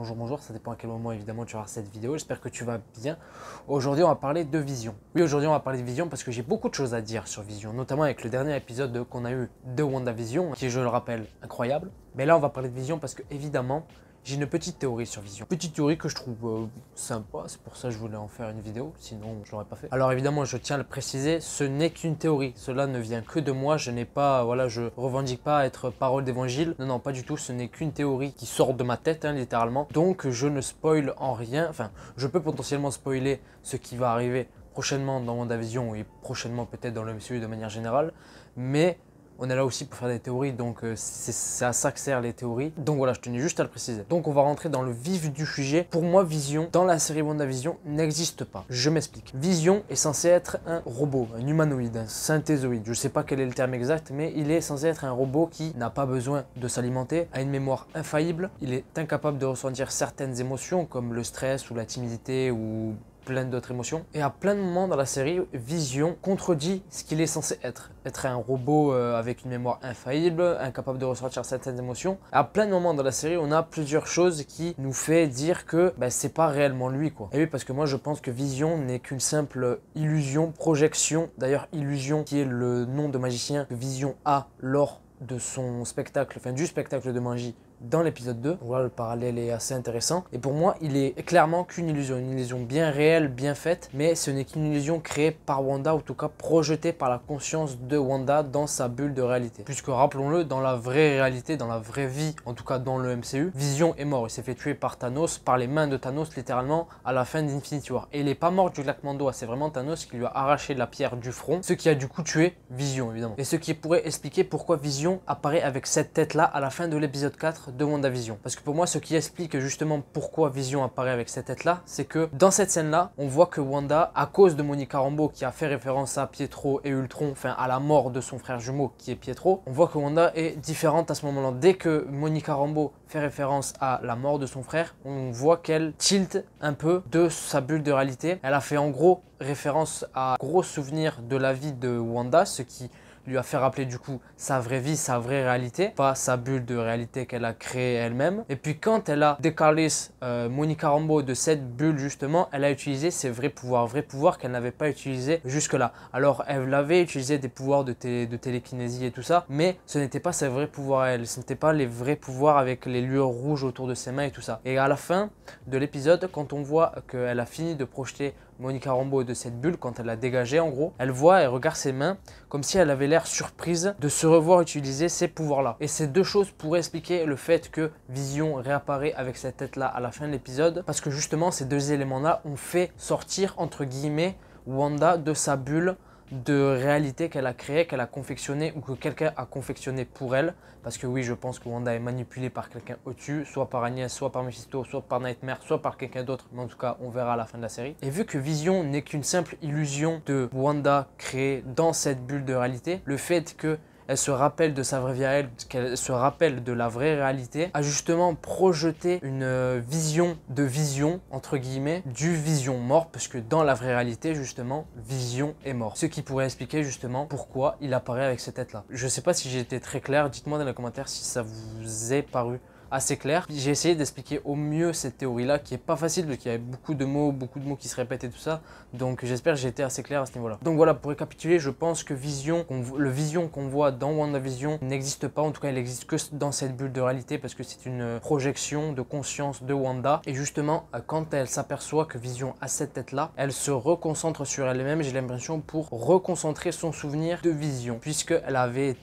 bonjour, ça dépend à quel moment évidemment tu vas voir cette vidéo, j'espère que tu vas bien. Aujourd'hui on va parler de Vision. Oui, aujourd'hui on va parler de Vision parce que j'ai beaucoup de choses à dire sur Vision, notamment avec le dernier épisode qu'on a eu de WandaVision, qui est, je le rappelle, incroyable. Mais là on va parler de Vision parce que évidemment, j'ai une petite théorie sur Vision. Petite théorie que je trouve sympa, c'est pour ça que je voulais en faire une vidéo, sinon je l'aurais pas fait. Alors évidemment, je tiens à le préciser, ce n'est qu'une théorie. Cela ne vient que de moi, je n'ai pas, voilà, je revendique pas être parole d'évangile. Non, non, pas du tout, ce n'est qu'une théorie qui sort de ma tête, littéralement. Donc je ne spoil en rien, enfin, je peux potentiellement spoiler ce qui va arriver prochainement dans WandaVision et prochainement peut-être dans le MCU de manière générale, mais on est là aussi pour faire des théories, donc c'est à ça que servent les théories. Donc voilà, je tenais juste à le préciser. Donc on va rentrer dans le vif du sujet. Pour moi, Vision, dans la série WandaVision, n'existe pas. Je m'explique. Vision est censé être un robot, un humanoïde, un synthézoïde. Je ne sais pas quel est le terme exact, mais il est censé être un robot qui n'a pas besoin de s'alimenter, a une mémoire infaillible. Il est incapable de ressentir certaines émotions, comme le stress ou la timidité ou plein d'autres émotions. Et à plein de moments dans la série, Vision contredit ce qu'il est censé être. Être un robot avec une mémoire infaillible, incapable de ressentir certaines émotions. À plein de moments dans la série, on a plusieurs choses qui nous fait dire que c'est pas réellement lui, quoi. Et oui, parce que moi je pense que Vision n'est qu'une simple illusion, projection. D'ailleurs, illusion qui est le nom de magicien que Vision a lors de son spectacle, enfin du spectacle de magie dans l'épisode 2. Voilà, le parallèle est assez intéressant. Et pour moi, il est clairement qu'une illusion bien réelle, bien faite, mais ce n'est qu'une illusion créée par Wanda, ou en tout cas projetée par la conscience de Wanda dans sa bulle de réalité. Puisque rappelons-le, dans la vraie réalité, dans la vraie vie, en tout cas dans le MCU, Vision est mort. Il s'est fait tuer par Thanos, par les mains de Thanos littéralement, à la fin d'Infinity War. Et il n'est pas mort du claquement de doigts, c'est vraiment Thanos qui lui a arraché la pierre du front, ce qui a du coup tué Vision évidemment. Et ce qui pourrait expliquer pourquoi Vision apparaît avec cette tête-là à la fin de l'épisode 4 de WandaVision. Parce que pour moi, ce qui explique justement pourquoi Vision apparaît avec cette tête-là, c'est que dans cette scène-là, on voit que Wanda, à cause de Monica Rambeau qui a fait référence à Pietro et Ultron, enfin à la mort de son frère jumeau qui est Pietro, on voit que Wanda est différente à ce moment-là. Dès que Monica Rambeau fait référence à la mort de son frère, on voit qu'elle tilte un peu de sa bulle de réalité. Elle a fait en gros référence à gros souvenirs de la vie de Wanda, ce qui lui a fait rappeler du coup sa vraie vie, sa vraie réalité, pas sa bulle de réalité qu'elle a créée elle-même. Et puis quand elle a décalé Monica Rambeau de cette bulle justement, elle a utilisé ses vrais pouvoirs qu'elle n'avait pas utilisés jusque-là. Alors elle avait utilisé des pouvoirs de télékinésie et tout ça, mais ce n'était pas ses vrais pouvoirs à elle, ce n'était pas les vrais pouvoirs avec les lueurs rouges autour de ses mains et tout ça. Et à la fin de l'épisode, quand on voit qu'elle a fini de projeter Monica Rambeau de cette bulle, quand elle l'a dégagée en gros, elle voit et regarde ses mains comme si elle avait l'air surprise de se revoir utiliser ces pouvoirs là. Et ces deux choses pourraient expliquer le fait que Vision réapparaît avec cette tête là à la fin de l'épisode, parce que justement ces deux éléments là ont fait sortir entre guillemets Wanda de sa bulle de réalité qu'elle a créée, qu'elle a confectionnée ou que quelqu'un a confectionné pour elle. Parce que oui, je pense que Wanda est manipulée par quelqu'un au-dessus, soit par Agnès, soit par Mephisto, soit par Nightmare, soit par quelqu'un d'autre. Mais en tout cas, on verra à la fin de la série. Et vu que Vision n'est qu'une simple illusion de Wanda créée dans cette bulle de réalité, le fait que elle se rappelle de sa vraie vie à elle, qu'elle se rappelle de la vraie réalité, a justement projeté une vision de Vision, entre guillemets, du Vision mort, parce que dans la vraie réalité, justement, Vision est mort. Ce qui pourrait expliquer justement pourquoi il apparaît avec cette tête-là. Je sais pas si j'ai été très clair, dites-moi dans les commentaires si ça vous est paru assez clair. J'ai essayé d'expliquer au mieux cette théorie-là, qui est pas facile, parce qu'il y avait beaucoup de mots qui se répètent et tout ça. Donc j'espère que j'ai été assez clair à ce niveau-là. Donc voilà, pour récapituler, je pense que le Vision qu'on voit dans WandaVision n'existe pas. En tout cas, il n'existe que dans cette bulle de réalité, parce que c'est une projection de conscience de Wanda. Et justement, quand elle s'aperçoit que Vision a cette tête-là, elle se reconcentre sur elle-même, j'ai l'impression, pour reconcentrer son souvenir de Vision, puisqu'elle avait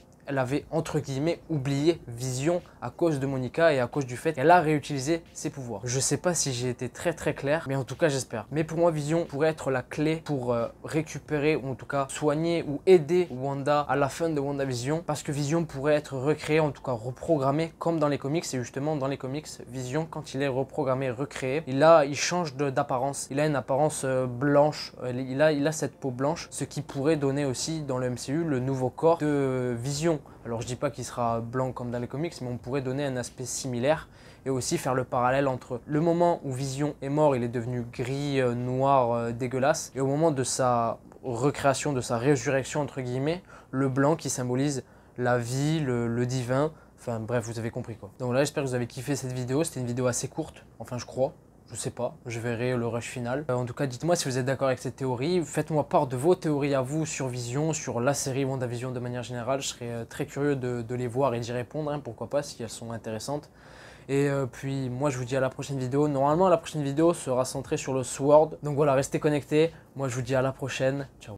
entre guillemets oublié Vision à cause de Monica et à cause du fait qu'elle a réutilisé ses pouvoirs. Je sais pas si j'ai été très clair, mais en tout cas j'espère. Mais pour moi, Vision pourrait être la clé pour récupérer ou en tout cas soigner ou aider Wanda à la fin de WandaVision, parce que Vision pourrait être recréé, en tout cas reprogrammé comme dans les comics. Et justement dans les comics, Vision, quand il est reprogrammé, recréé, il change d'apparence. Il a une apparence blanche, il a cette peau blanche, ce qui pourrait donner aussi dans le MCU le nouveau corps de Vision. Alors je dis pas qu'il sera blanc comme dans les comics, mais on pourrait donner un aspect similaire et aussi faire le parallèle entre le moment où Vision est mort, il est devenu gris, noir, dégueulasse, et au moment de sa recréation, de sa résurrection entre guillemets, le blanc qui symbolise la vie, le divin, Enfin bref, vous avez compris quoi. Donc là, j'espère que vous avez kiffé cette vidéo. C'était une vidéo assez courte, enfin je crois. Je sais pas, je verrai le rush final. En tout cas, dites-moi si vous êtes d'accord avec cette théorie. Faites-moi part de vos théories à vous sur Vision, sur la série WandaVision de manière générale. Je serais très curieux de les voir et d'y répondre, hein, pourquoi pas, si elles sont intéressantes. Et puis moi, je vous dis à la prochaine vidéo. Normalement, la prochaine vidéo sera centrée sur le Sword. Donc voilà, restez connectés. Moi, je vous dis à la prochaine. Ciao.